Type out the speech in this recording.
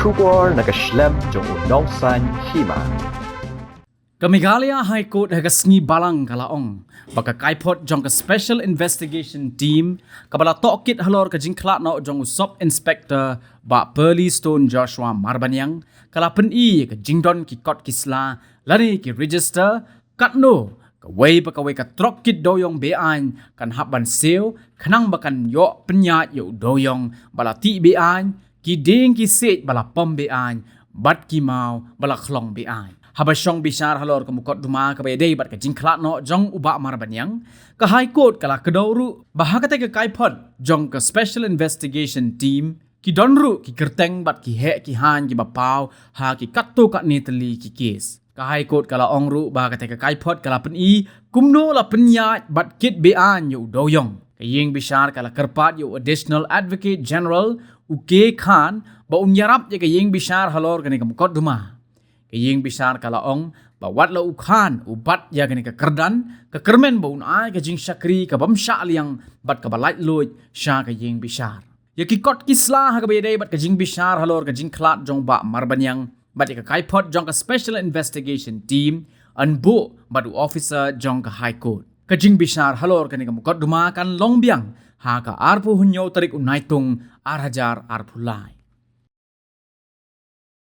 Trugor nakaslem jong unongsan Hima. Kamigalia High Court hagasngi balang kalaong baka Kaiphod jong ka Special Investigation Team kabala tokit halor ka jingklatno jong Sub Inspector ba Pearly Stone Joshua Marbanyang kala Pyni ka jingdon ki kot kisla lani ki register Katno ka way baka way ka Trok kit Dewïong Be-Aiñ kan haban Siew kanang bakan yo penyat yo Dewïong bala ti Be-Aiñ ki ding ki set bala pom Be-Aiñ bat ki mau bala klong Be-Aiñ habasyong bisar halor kamukot duma ka bayday bat ka jingklatno jong uba Marbanyang ka High Court kala kedawru bahakate ka Kaiphod jong ka Special Investigation Team ki donru ki Kyrteng bat ki he ki han ki bapaw ha ki Katno ka netali ki kes ka High Court kala ongru bahakate ka Kaiphod kala Pyni kumno la penyat bat kit Be-Aiñ yo Dewïong kayeng bisar kala kerpat yo Additional Advocate General uke khan ba unyarap ye kayeng bisar halor kani kamukot duma kayeng bisar kala ong bawat la ukhan ubat ya gani ka kerdan ka kermen ba unai ka jing syakri ka bamsha liang bat ka balait loy sya kayeng bisar ya ki kot kisla ha ka bayday bat ka jing bisar halor ka jing klat jong ba Marbanyang bat ya ka Kaiphod jong ka Special Investigation Team anbo badu officer jong ka High Court ka jing bisar halor kani ka mukot duma kan longbiang ha ka arpu hunyo tarik unaitung arhajar arpulai